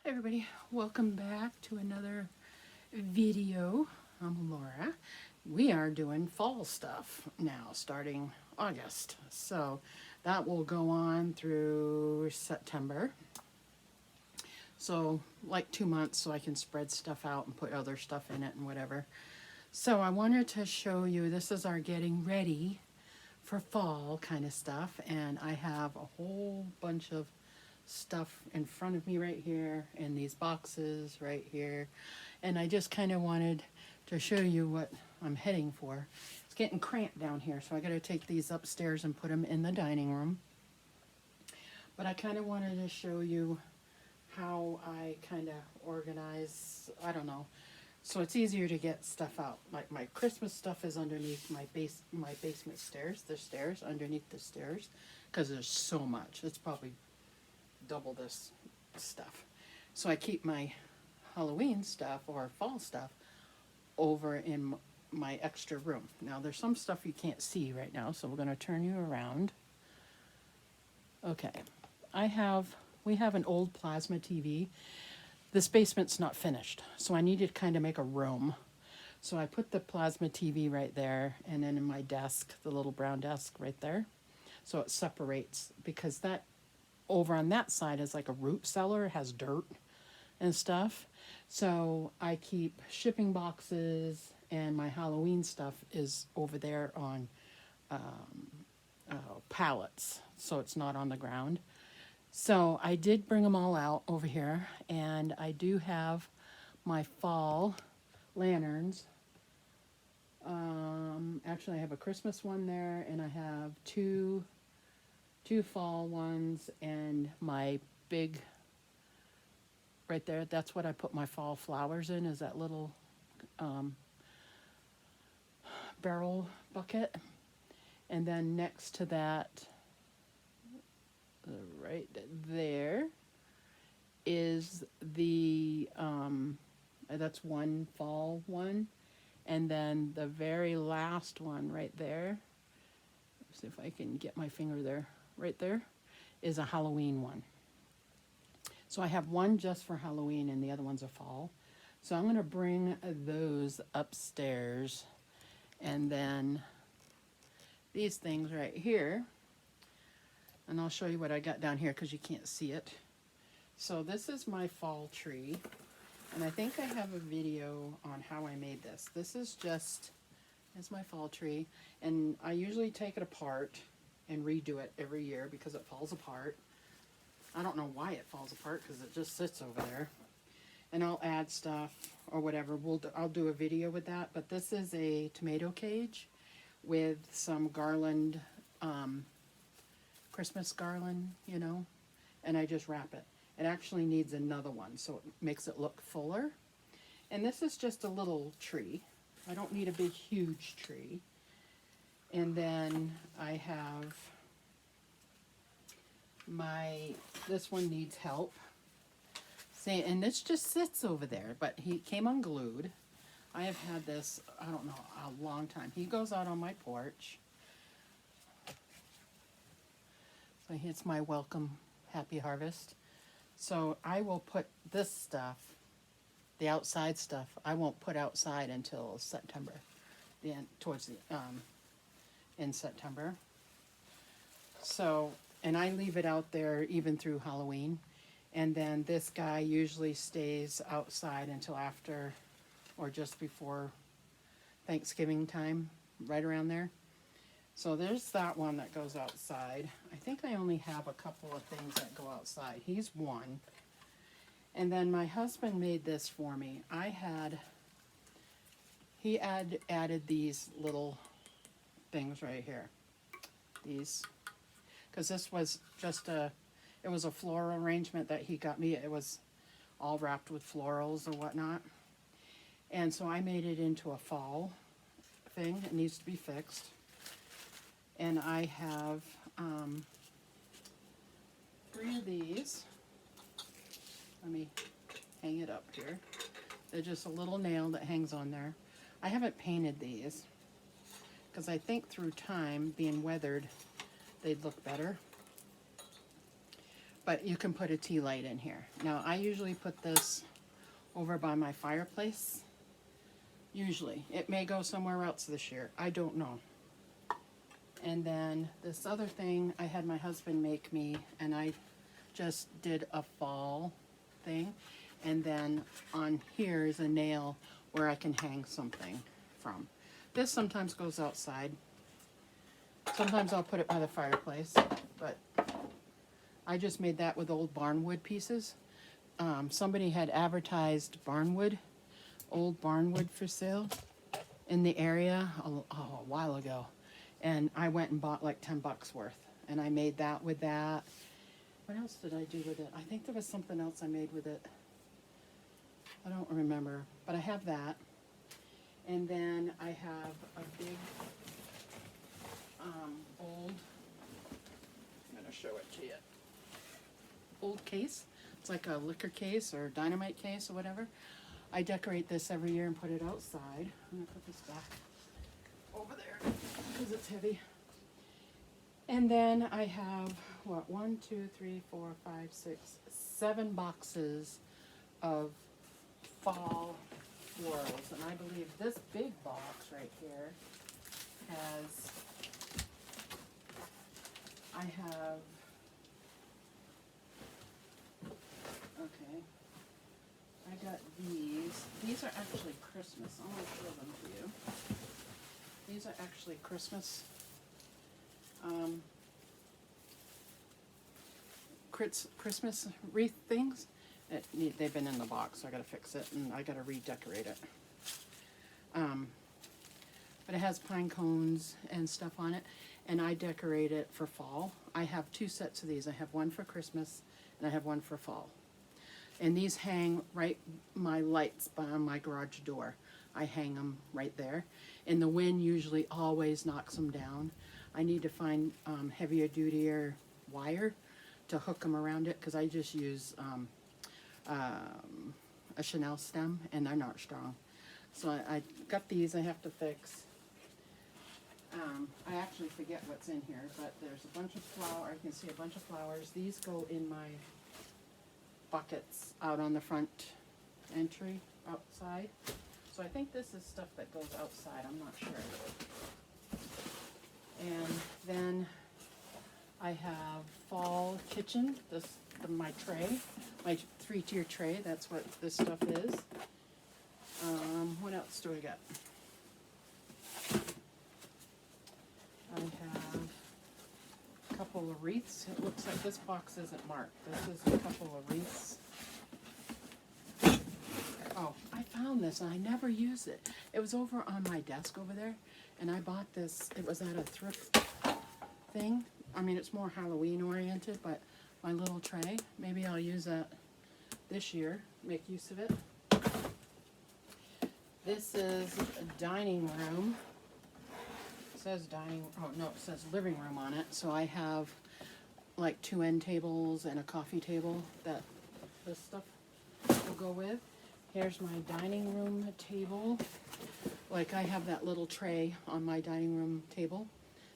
Hi everybody, welcome back to another video. I'm Laura. We are doing fall stuff now starting August. So that will go on through September. So like 2 months so I can spread stuff out and put other stuff in it and whatever. So I wanted to show you, this is our getting ready for fall kind of stuff, and I have a whole bunch of stuff in front of me right here and these boxes right here, and I just kind of wanted to show you what I'm heading for. It's getting cramped down here, so I got to take these upstairs and put them in the dining room, but I kind of wanted to show you how I kind of organize, I don't know, so it's easier to get stuff out. Like my Christmas stuff is underneath my basement stairs, the stairs underneath the stairs, because there's so much. It's probably double this stuff. So I keep my Halloween stuff or fall stuff over in my extra room. Now there's some stuff you can't see right now, so we're going to turn you around. Okay, we have an old plasma TV. This basement's not finished, so I needed to kind of make a room. So I put the plasma TV right there, and then in my desk, the little brown desk right there. So it separates, because that over on that side is like a root cellar, it has dirt and stuff. So I keep shipping boxes, and my Halloween stuff is over there on pallets, so it's not on the ground. So I did bring them all out over here, and I do have my fall lanterns. Actually, I have a Christmas one there, and I have two fall ones, and my big, right there, that's what I put my fall flowers in, is that little barrel bucket. And then next to that, right there, is the, that's one fall one. And then the very last one right there, let's see if I can get my finger there, right there, is a Halloween one. So I have one just for Halloween and the other one's a fall. So I'm going to bring those upstairs, and then these things right here, and I'll show you what I got down here because you can't see it. So this is my fall tree, and I think I have a video on how I made this. This is my fall tree, and I usually take it apart and redo it every year because it falls apart. I don't know why it falls apart, because it just sits over there. And I'll add stuff or whatever. I'll do a video with that. But this is a tomato cage with some garland, Christmas garland, you know, and I just wrap it. It actually needs another one, so it makes it look fuller. And this is just a little tree. I don't need a big, huge tree. And then I have this one needs help. See, and this just sits over there, but he came unglued. I have had this, I don't know, a long time. He goes out on my porch. So it's my welcome, happy harvest. So I will put this stuff, the outside stuff, I won't put outside until September, in September. So, and I leave it out there even through Halloween. And then this guy usually stays outside until after or just before Thanksgiving time, right around there. So there's that one that goes outside. I think I only have a couple of things that go outside. He's one. And then my husband made this for me. He added these little things right here. These, because this was just it was a floral arrangement that he got me. It was all wrapped with florals or whatnot. And so I made it into a fall thing. It needs to be fixed. And I have 3 of these. Let me hang it up here. They're just a little nail that hangs on there. I haven't painted these because I think through time, being weathered, they'd look better. but you can put a tea light in here. Now, I usually put this over by my fireplace. Usually. It may go somewhere else this year. I don't know. And then this other thing I had my husband make me, and I just did a fall thing. And then on here is a nail where I can hang something from. This sometimes goes outside. Sometimes I'll put it by the fireplace, but I just made that with old barnwood pieces. Somebody had advertised barnwood, old barnwood for sale in the area a while ago. And I went and bought like 10 bucks worth. And I made that with that. What else did I do with it? I think there was something else I made with it. I don't remember, but I have that. And then I have a big old, I'm going to show it to you, old case. It's like a liquor case or dynamite case or whatever. I decorate this every year and put it outside. I'm going to put this back over there because it's heavy. And then I have, what, 1, 2, 3, 4, 5, 6, 7 boxes of fall florals. And I believe this big box right here has, I have, okay, I got these. These are actually Christmas. I'm going to show them to you. These are actually Christmas Christmas wreath things. They've been in the box, so I gotta fix it and I gotta redecorate it. But it has pine cones and stuff on it, and I decorate it for fall. I have 2 sets of these. I have one for Christmas and I have one for fall. And these hang right, my lights on my garage door. I hang them right there. And the wind usually always knocks them down. I need to find heavier dutier wire to hook them around it, because I just use a Chanel stem and they're not strong. So I got these I have to fix. I actually forget what's in here, but there's a bunch of flowers. I can see a bunch of flowers. These go in my buckets out on the front entry outside. So I think this is stuff that goes outside. I'm not sure. And then I have fall kitchen. My tray, my 3-tier tray. That's what this stuff is. What else do I got? I have a couple of wreaths. It looks like this box isn't marked. This is a couple of wreaths. Oh, I found this and I never use it. It was over on my desk over there, and I bought this. It was at a thrift thing. I mean, it's more Halloween oriented, but my little tray, maybe I'll use that this year, make use of it. This is a dining room. It says it says living room on it. So I have like 2 end tables and a coffee table that this stuff will go with. Here's my dining room table. Like, I have that little tray on my dining room table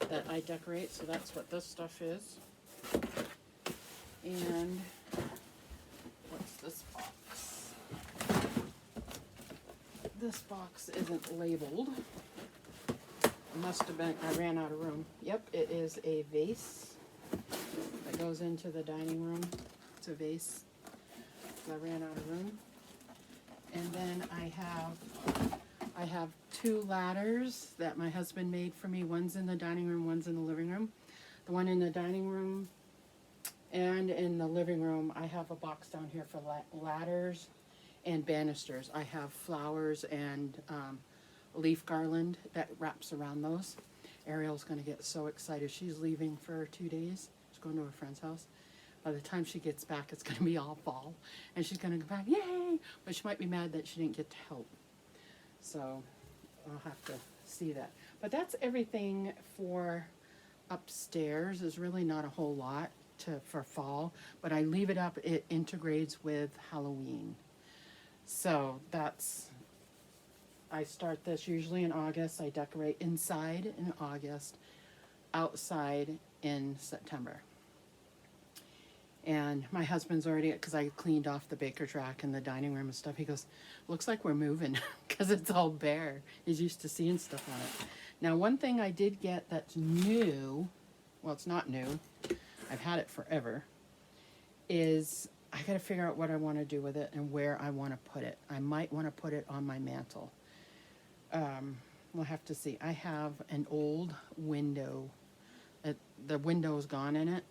that I decorate, so that's what this stuff is. And what's this box? This box isn't labeled. It must have been, I ran out of room. Yep, it is a vase that goes into the dining room. It's a vase. So I ran out of room. And then I have 2 ladders that my husband made for me. One's in the dining room, one's in the living room. The one in the dining room and in the living room, I have a box down here for ladders and banisters. I have flowers and leaf garland that wraps around those. Ariel's going to get so excited. She's leaving for 2 days. She's going to her friend's house. By the time she gets back, it's going to be all fall. And she's going to go back, yay! But she might be mad that she didn't get to help. So I'll have to see that. But that's everything for upstairs. There's really not a whole lot for fall. But I leave it up. It integrates with Halloween. So I start this usually in August. I decorate inside in August, outside in September. And my husband's already, because I cleaned off the baker's rack and the dining room and stuff, he goes, looks like we're moving because it's all bare. He's used to seeing stuff on it. Now, one thing I did get that's new, well, it's not new, I've had it forever, is I got to figure out what I want to do with it and where I want to put it. I might want to put it on my mantle. We'll have to see. I have an old window. The window's gone in it,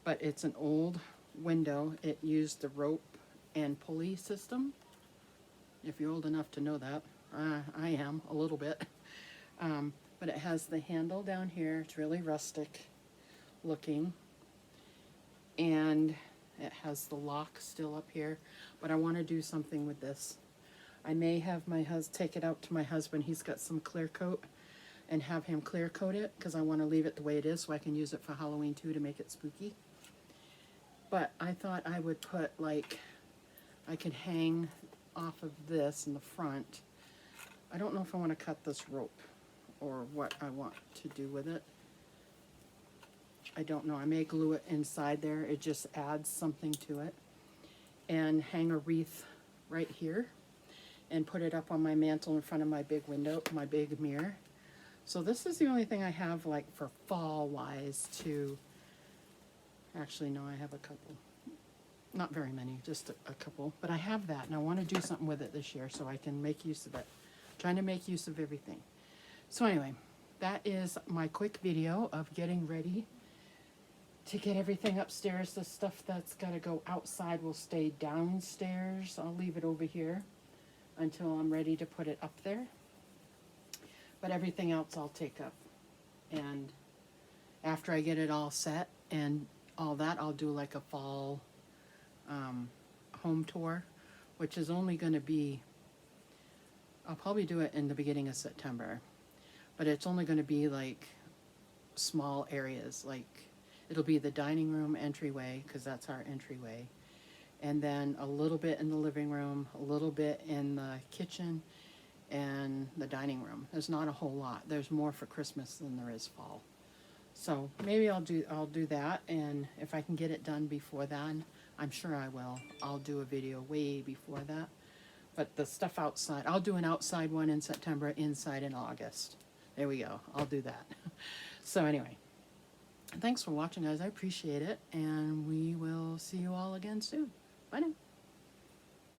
but it's an old window. It used the rope and pulley system. If you're old enough to know that, I am a little bit. But it has the handle down here. It's really rustic looking. And it has the lock still up here. But I want to do something with this. I may have my husband take it out to my husband. He's got some clear coat, and have him clear coat it because I want to leave it the way it is so I can use it for Halloween too to make it spooky. But I thought I would put, like, I could hang off of this in the front. I don't know if I want to cut this rope or what I want to do with it. I don't know. I may glue it inside there. It just adds something to it. And hang a wreath right here and put it up on my mantle in front of my big window, my big mirror. So this is the only thing I have, like, for fall-wise to... Actually, no, I have a couple. Not very many, just a couple. But I have that, and I want to do something with it this year so I can make use of it. Trying to make use of everything. So anyway, that is my quick video of getting ready to get everything upstairs. The stuff that's got to go outside will stay downstairs. I'll leave it over here until I'm ready to put it up there. But everything else I'll take up. And after I get it all set and all that, I'll do like a fall home tour, which is only going to be, I'll probably do it in the beginning of September. But it's only going to be like small areas. Like, it'll be the dining room entryway, because that's our entryway. And then a little bit in the living room, a little bit in the kitchen, and the dining room. There's not a whole lot. There's more for Christmas than there is fall. So maybe I'll do that, and if I can get it done before then, I'm sure I will. I'll do a video way before that. But the stuff outside, I'll do an outside one in September, inside in August. There we go. I'll do that. So anyway, thanks for watching, guys. I appreciate it, and we will see you all again soon. Bye now.